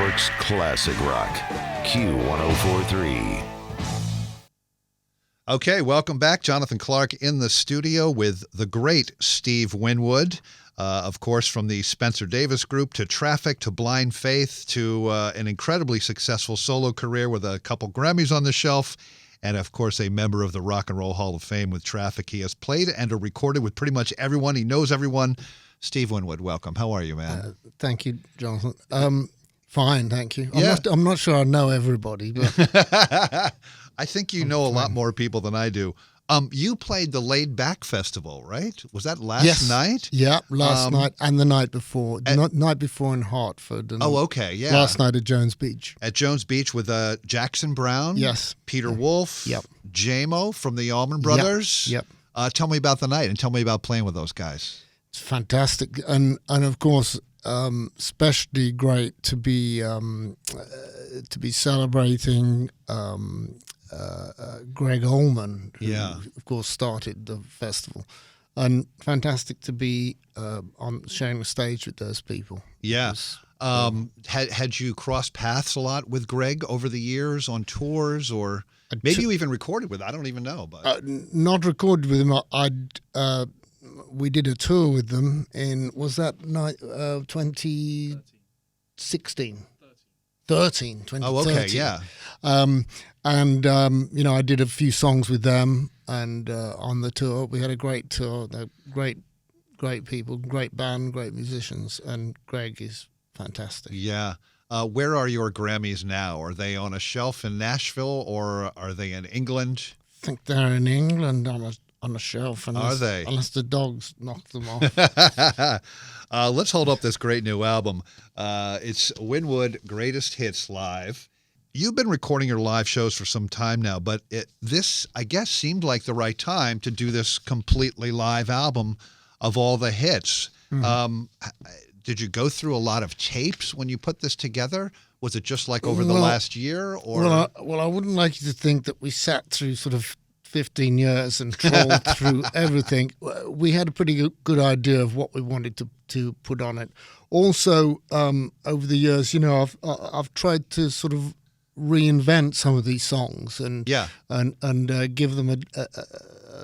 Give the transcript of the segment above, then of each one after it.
York's classic rock, Q1043. Okay, welcome back. Jonathan Clark in the studio with the great Steve Winwood, of course, from the Spencer Davis Group to Traffic to Blind Faith to an incredibly successful solo career with a couple Grammys on the shelf, and, of course, a member of the Rock and Roll Hall of Fame with Traffic. He has played and recorded with pretty much everyone. He knows everyone. Steve Winwood, welcome. How are you, man? Thank you, Jonathan. Fine, thank you. Yeah. I'm not sure I know everybody, but I think you know a lot more people than I do. You played the Laid Back Festival, right? Was that last night? Yeah, last night and the night before. Night before in Hartford. And okay, yeah. Last night at Jones Beach. At Jones Beach with Jackson Browne. Yes. Peter Wolf. Yep. J-Mo from the Allman Brothers. Yep. Tell me about the night and tell me about playing with those guys. It's fantastic, and of course, especially great to be celebrating Greg Allman, who of course started the festival, and fantastic to be on sharing the stage with those people. Yeah. Had you crossed paths a lot with Greg over the years on tours, or maybe you even recorded with? I don't even know, but not recorded with him. We did a tour with them in, was that night 2016? 2013. Oh, okay, yeah. I did a few songs with them, and on the tour, we had a great tour. They're great people, great band, great musicians, and Greg is fantastic. Yeah. Where are your Grammys now? Are they on a shelf in Nashville, or are they in England? I think they're in England on a shelf. Are they? Unless the dogs knock them off. Let's hold up this great new album. It's Winwood Greatest Hits Live. You've been recording your live shows for some time now, but this, I guess, seemed like the right time to do this completely live album of all the hits. Mm-hmm. Did you go through a lot of tapes when you put this together? Was it just like over the last year? Or Well, I wouldn't like you to think that we sat through sort of 15 years and trolled through everything. We had a pretty good idea of what we wanted to put on it. Also, over the years, I've tried to sort of reinvent some of these songs and give them a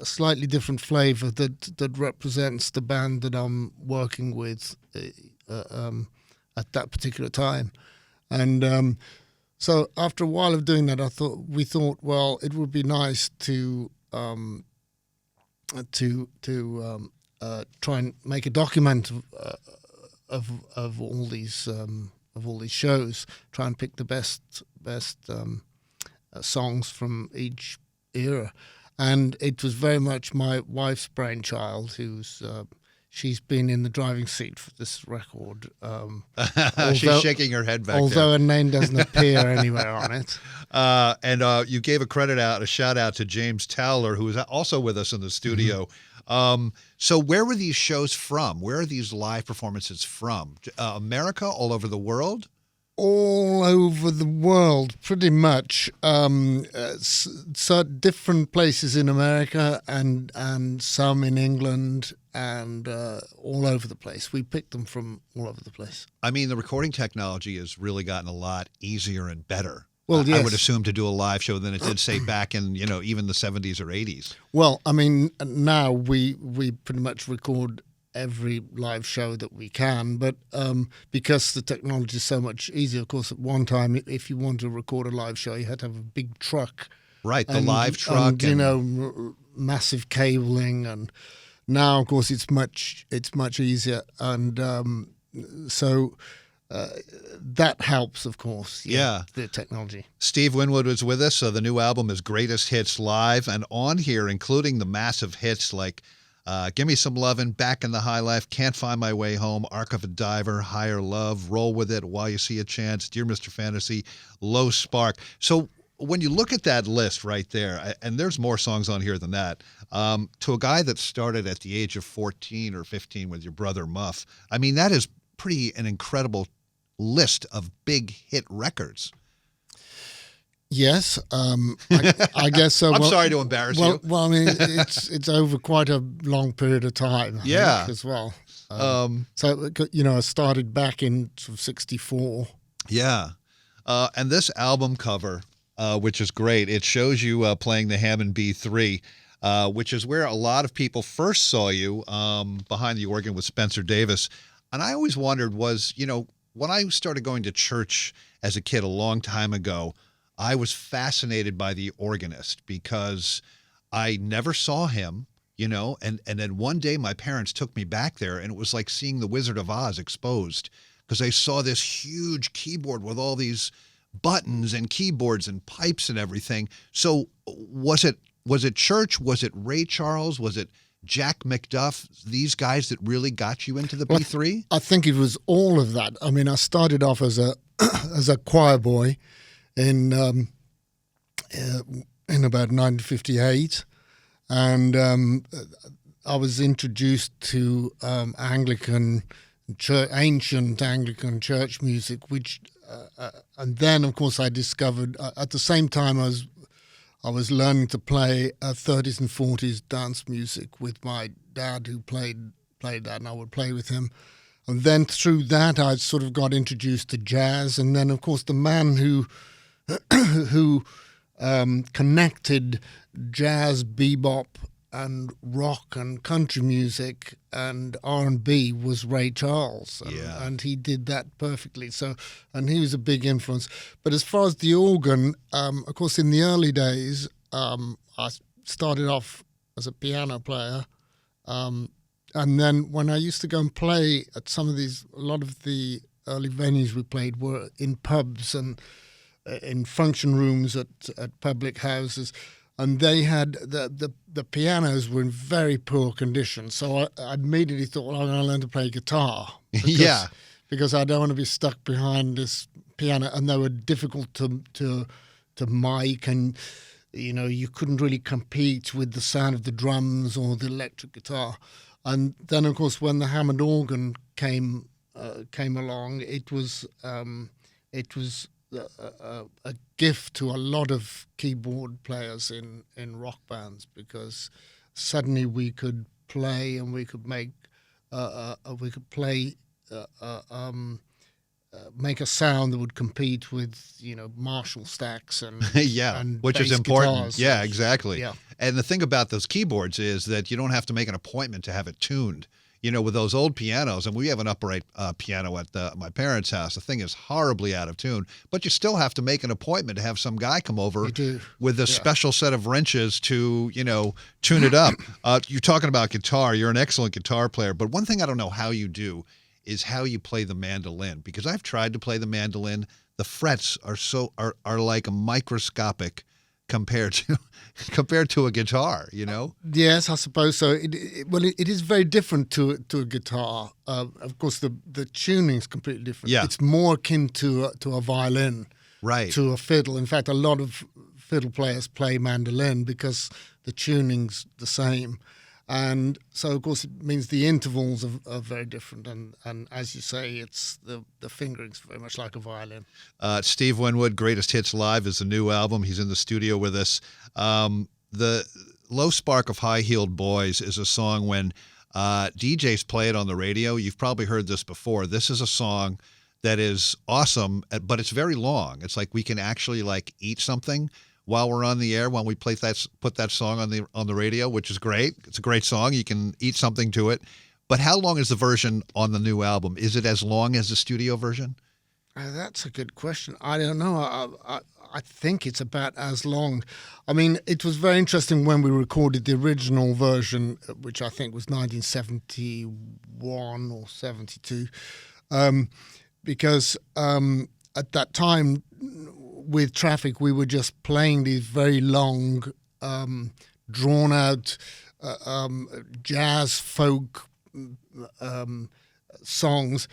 slightly different flavor that represents the band that I'm working with at that particular time. And so after a while of doing that, we thought, well, it would be nice to try and make a document of all these shows. Try and pick the best songs from each era, and it was very much my wife's brainchild, she's been in the driving seat for this record. She's shaking her head back although there. her name doesn't appear anywhere on it. And you gave a shout out to James Towler, who is also with us in the studio. Mm-hmm. So where were these shows from? Where are these live performances from? America, all over the world? All over the world, pretty much. So different places in America and some in England and all over the place. We picked them from all over the place. I mean, the recording technology has really gotten a lot easier and better. Well, yes. I would assume to do a live show than it did, say, back in, even the 70s or 80s. Well, I mean, now we pretty much record every live show that we can, but because the technology is so much easier, of course, at one time, if you wanted to record a live show, you had to have a big truck. Right, the live truck. And, massive cabling, and now, of course, it's much easier, and so that helps, of course. Yeah. The technology. Steve Winwood was with us. The new album is Greatest Hits Live, and on here, including the massive hits like Give Me Some Lovin', Back in the High Life, Can't Find My Way Home, Arc of a Diver, Higher Love, Roll With It, While You See a Chance, Dear Mr. Fantasy, Low Spark. So when you look at that list right there, and there's more songs on here than that, to a guy that started at the age of 14 or 15 with your brother Muff, I mean, that is an incredible list of big hit records. Yes, I guess so. I'm sorry to embarrass you. Well, I mean, it's over quite a long period of time. I think, as well. So I started back in sort of '64. Yeah. And this album cover, which is great, it shows you playing the Hammond B3, which is where a lot of people first saw you behind the organ with Spencer Davis. And I always wondered when I started going to church as a kid a long time ago, I was fascinated by the organist because I never saw him, and then one day my parents took me back there and it was like seeing the Wizard of Oz exposed because I saw this huge keyboard with all these buttons and keyboards and pipes and everything. So was it church? Was it Ray Charles? Was it Jack McDuff? These guys that really got you into the B3? I think it was all of that. I mean, I started off as a as a choir boy in about 1958, and I was introduced to Anglican church, ancient Anglican church music, which and then of course I discovered at the same time I was learning to play 30s and 40s dance music with my dad, who played that, and I would play with him. And then through that, I sort of got introduced to jazz, and then of course the man who connected jazz, bebop, and rock and country music and R&B was Ray Charles, and he did that perfectly. So, and he was a big influence. But as far as the organ, of course, in the early days, I started off as a piano player, and then when I used to go and play at a lot of the early venues we played were in pubs and in function rooms at public houses. And they had the pianos were in very poor condition. So I immediately thought, well, I'm going to learn to play guitar. Because I don't want to be stuck behind this piano. And they were difficult to mic, and you couldn't really compete with the sound of the drums or the electric guitar. And then, of course, when the Hammond organ came along, it was a gift to a lot of keyboard players in rock bands, because suddenly we could play and we could make make a sound that would compete with Marshall stacks and and which is bass important. guitars. Yeah, exactly. Yeah. And the thing about those keyboards is that you don't have to make an appointment to have it tuned. With those old pianos, and we have an upright piano at my parents' house. The thing is horribly out of tune, but you still have to make an appointment to have some guy come over with a special set of wrenches to, tune it up. You're talking about guitar. You're an excellent guitar player, but one thing I don't know how you do is how you play the mandolin, because I've tried to play the mandolin. The frets are like microscopic compared to a guitar, Yes, I suppose so. It is very different to a guitar. Of course, the tuning is completely different. Yeah. It's more akin to a violin, right? To a fiddle. In fact, a lot of fiddle players play mandolin because the tuning's the same. And so, of course, it means the intervals are very different. And as you say, it's the fingering's very much like a violin. Steve Winwood, Greatest Hits Live is the new album. He's in the studio with us. The Low Spark of High-Heeled Boys is a song when DJs play it on the radio. You've probably heard this before. This is a song that is awesome, but it's very long. It's like we can actually eat something while we're on the air, when we put that song on the radio, which is great. It's a great song. You can eat something to it. But how long is the version on the new album? Is it as long as the studio version? That's a good question. I don't know. I think it's about as long. I mean, it was very interesting when we recorded the original version, which I think was 1971 or 72, because at that time, with Traffic, we were just playing these very long, drawn-out jazz folk songs,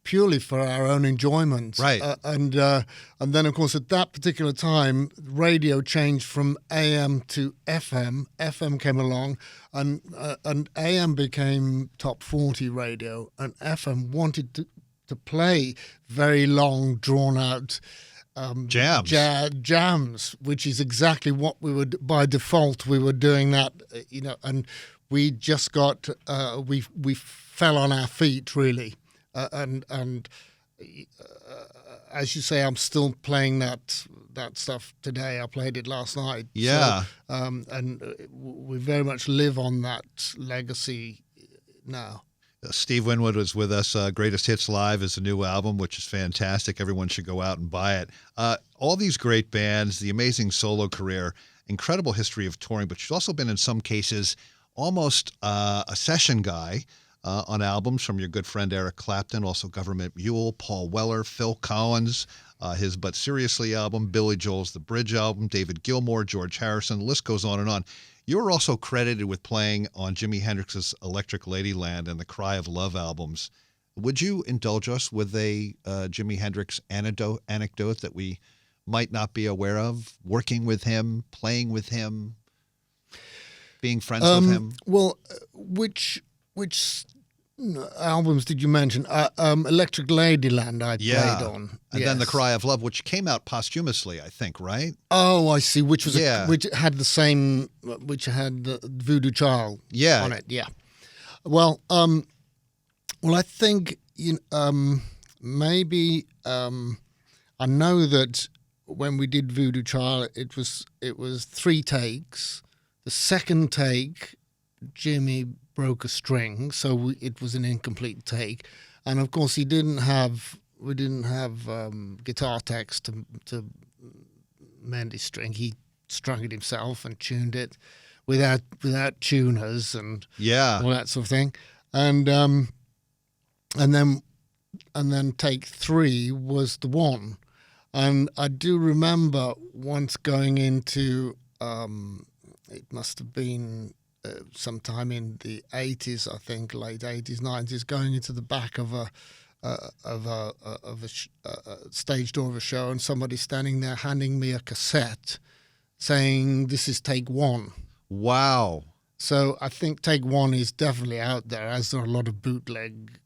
purely for our own enjoyment. Right. And then, of course, at that particular time, radio changed from AM to FM. FM came along, and AM became top 40 radio, and FM wanted to play very long, drawn-out jams, which is exactly what we would, by default, we were doing that, and we just got we fell on our feet, really, and as you say, I'm still playing that stuff today. I played it last night. Yeah. So, and we very much live on that legacy now. Steve Winwood was with us. Greatest Hits Live is a new album, which is fantastic. Everyone should go out and buy it. All these great bands, the amazing solo career, incredible history of touring, but you've also been, in some cases, almost a session guy on albums from your good friend Eric Clapton, also Government Mule, Paul Weller, Phil Collins, his But Seriously album, Billy Joel's The Bridge album, David Gilmour, George Harrison. The list goes on and on. You were also credited with playing on Jimi Hendrix's Electric Ladyland and the Cry of Love albums. Would you indulge us with a Jimi Hendrix anecdote that we might not be aware of? Working with him, playing with him, being friends with him? Well, which albums did you mention? Electric Ladyland I played on. And then The Cry of Love, which came out posthumously, I think, right? Oh, I see. Which was which had the same, which had the Voodoo Child on it. Yeah. Well, I think maybe I know that when we did Voodoo Child, it was 3 takes. The second take, Jimmy broke a string, so it was an incomplete take, and of course we didn't have guitar techs to mend his string. He strung it himself and tuned it without tuners and all that sort of thing, and then take 3 was the one, and I do remember once going into it must have been sometime in the 80s, I think, late 80s, 90s, going into the back of a stage door of a show, and somebody standing there handing me a cassette saying, "This is take 1." Wow. So I think take 1 is definitely out there, as there are a lot of bootleg,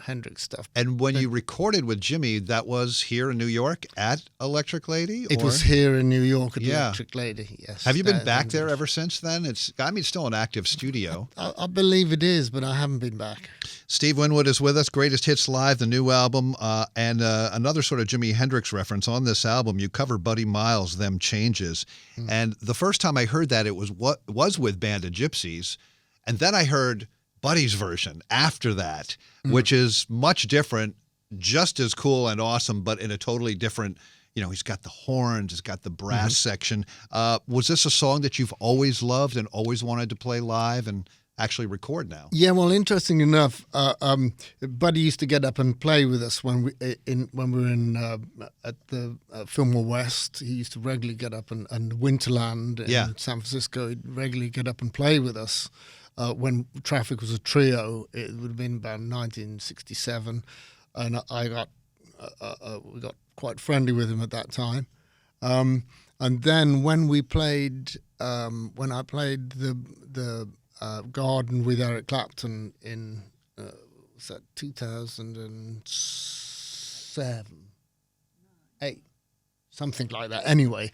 Hendrix stuff. And when you recorded with Jimmy, that was here in New York at Electric Lady? It was here in New York at Electric Lady, yes. Have you been back there ever since then? It's still an active studio. I believe it is, but I haven't been back. Steve Winwood is with us. Greatest Hits Live, the new album, and another sort of Jimi Hendrix reference on this album. You cover Buddy Miles' Them Changes. And the first time I heard that, it was with Band of Gypsies. And then I heard Buddy's version after that, which is much different, just as cool and awesome, but in a totally different, he's got the horns, he's got the brass section. Was this a song that you've always loved and always wanted to play live and actually record now? Yeah, well, interesting enough, Buddy used to get up and play with us when we were in at the Fillmore West. He used to regularly get up and Winterland in San Francisco. He'd regularly get up and play with us. When Traffic was a trio, it would have been about 1967, and we got quite friendly with him at that time. And then when we played, when I played the Garden with Eric Clapton in was that 2007, 8, something like that. Anyway,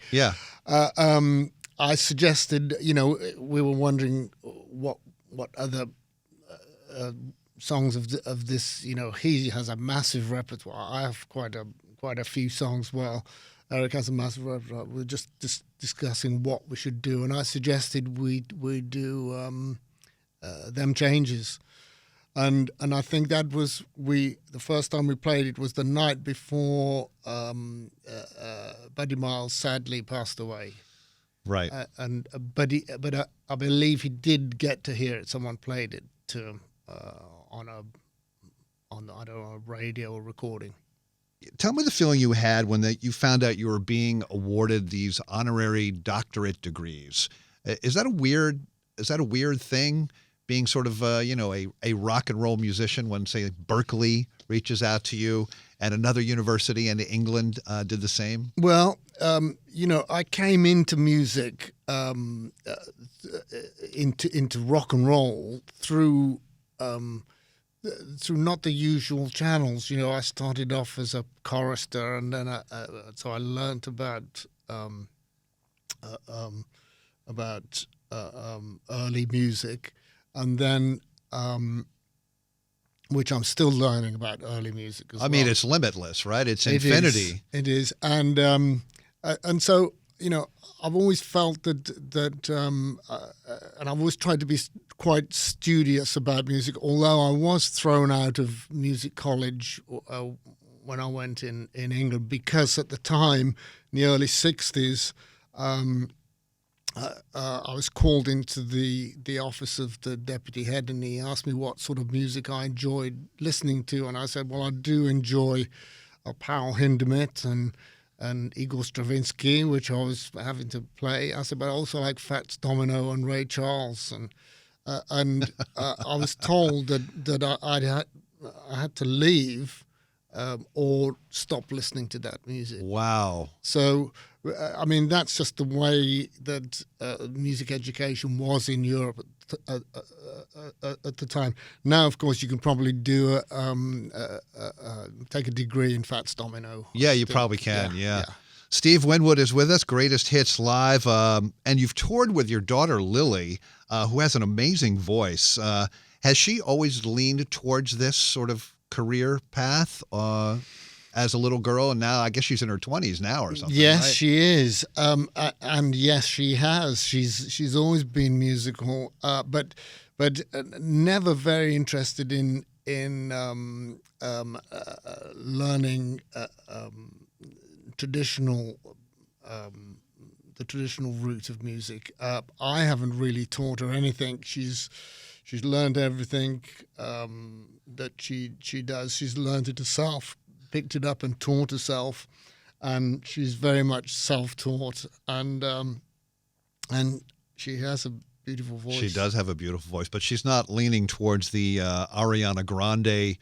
I suggested, we were wondering what other songs of this, he has a massive repertoire. I have quite a few songs. Well, Eric has a massive repertoire. We were just discussing what we should do, and I suggested we do Them Changes, and I think that was the first time we played it was the night before Buddy Miles sadly passed away. Right. But I believe he did get to hear it. Someone played it to him on a radio or recording. Tell me the feeling you had when you found out you were being awarded these honorary doctorate degrees. Is that a weird thing? Being sort of a rock and roll musician, when say Berkeley reaches out to you and another university in England did the same? Well, I came into music, into rock and roll through not the usual channels. I started off as a chorister, and then so I learned about early music, and then which I'm still learning about early music as well. I mean, it's limitless, right? It's infinity. It is. And so, I've always felt that and I've always tried to be quite studious about music, although I was thrown out of music college when I went in England, because at the time, in the early 60s, I was called into the office of the deputy head, and he asked me what sort of music I enjoyed listening to, and I said, well, I do enjoy Paul Hindemith and Igor Stravinsky, which I was having to play. I said, but I also like Fats Domino and Ray Charles, and I was told that I had to leave or stop listening to that music. Wow. So, I mean, that's just the way that music education was in Europe at the time. Now, of course, you can probably do take a degree in Fats Domino. Yeah, you probably can. Yeah. Steve Winwood is with us, Greatest Hits Live, and you've toured with your daughter Lily, who has an amazing voice. Has she always leaned towards this sort of career path as a little girl, and now I guess she's in her 20s now or something? Yes, right? she is, and yes, she has. She's always been musical, but never very interested in learning the traditional route of music. I haven't really taught her anything. She's learned everything that she does. She's learned it herself, picked it up and taught herself, and she's very much self-taught, and she has a beautiful voice. She does have a beautiful voice, but she's not leaning towards the Ariana Grande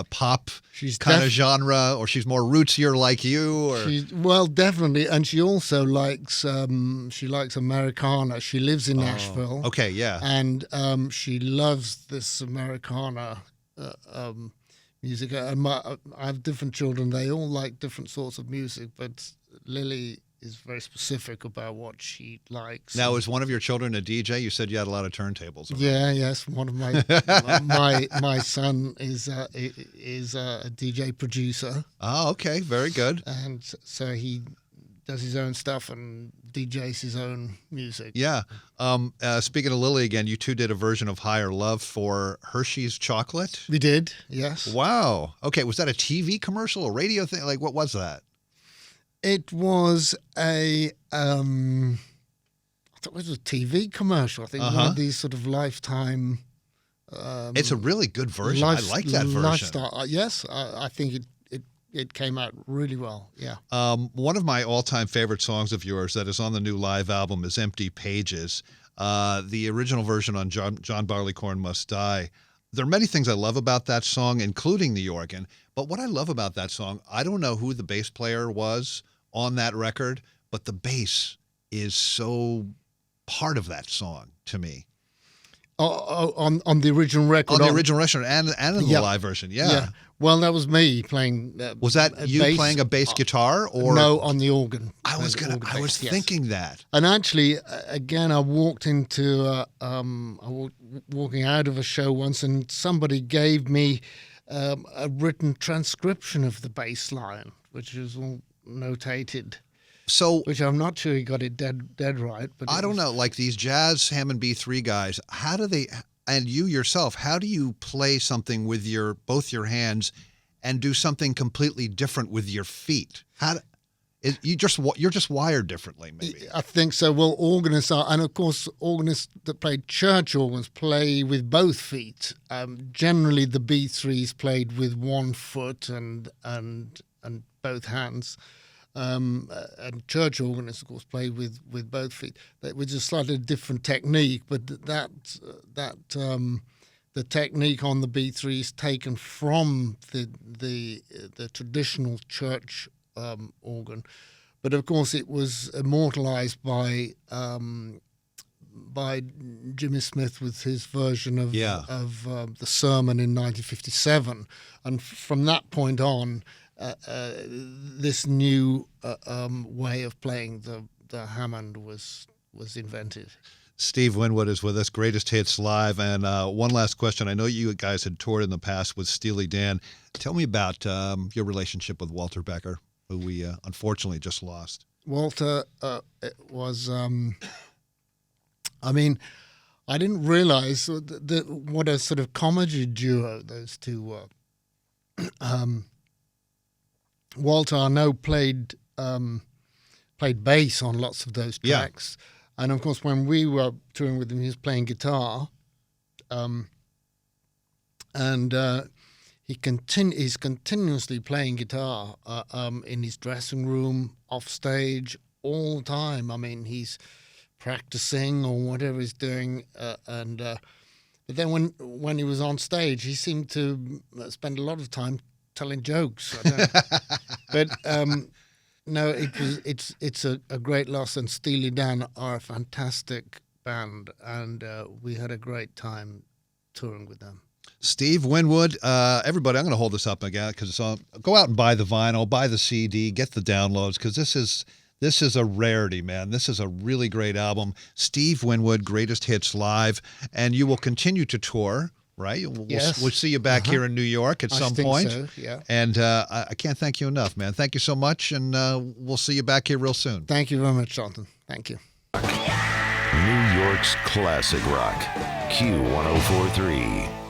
pop kind of genre, or she's more rootsier like you. Or well, definitely, and she also likes Americana. She lives in Nashville. Okay, yeah, and she loves this Americana music. And I have different children; they all like different sorts of music, but Lily is very specific about what she likes. Now, is one of your children a DJ? You said you had a lot of turntables. Yes. One of my my son is a DJ producer. Oh, okay, very good. And so he does his own stuff and DJs his own music. Yeah. Speaking of Lily again, you two did a version of Higher Love for Hershey's Chocolate. We did, yes. Wow. Okay, was that a TV commercial, a radio thing? Like, what was that? It was I thought it was a TV commercial. I think one of these sort of Lifetime. It's a really good version. I like that version. Lifestyle. Yes, I think it came out really well. Yeah. One of my all-time favorite songs of yours that is on the new live album is "Empty Pages." The original version on John Barleycorn Must Die. There are many things I love about that song, including the organ. But what I love about that song, I don't know who the bass player was on that record, but the bass is so part of that song to me. On the original record? On the original record and in the live version, yeah. Well, that was me playing. Was that you bass, playing a bass guitar, or no? On the organ. I was thinking that. And actually, again, I walked into walking out of a show once, and somebody gave me a written transcription of the bass line, which was all notated. So, which I'm not sure he got it dead right. But I don't know. Like these jazz Hammond B3 guys, how do they? And you yourself, how do you play something with both your hands and do something completely different with your feet? You're just wired differently, maybe. I think so. Well, organists are, and of course, organists that play church organs play with both feet. Generally, the B3s played with one foot and both hands. And church organists, of course, play with both feet, which is a slightly different technique. But the technique on the B3 is taken from the traditional church organ, but of course it was immortalized by Jimmy Smith with his version of the sermon in 1957, and from that point on. This new way of playing the Hammond was invented. Steve Winwood is with us, Greatest Hits Live. And one last question. I know you guys had toured in the past with Steely Dan. Tell me about your relationship with Walter Becker, who we unfortunately just lost. Walter was, I mean, I didn't realize what a sort of comedy duo those two were. Walter, I know, played bass on lots of those tracks. Yeah. And, of course, when we were touring with him, he was playing guitar. He's continuously playing guitar in his dressing room, off stage, all the time. I mean, he's practicing or whatever he's doing. But then when he was on stage, he seemed to spend a lot of time telling jokes. But no, it's a great loss, and Steely Dan are a fantastic band, and we had a great time touring with them. Steve Winwood, everybody, I'm going to hold this up again because go out and buy the vinyl, buy the CD, get the downloads, because this is a rarity, man. This is a really great album. Steve Winwood, Greatest Hits Live, and you will continue to tour. Right? Yes. We'll see you back here in New York at some point. So, yeah. And I can't thank you enough, man. Thank you so much, and we'll see you back here real soon. Thank you very much, Jonathan. Thank you. New York's classic rock, Q1043.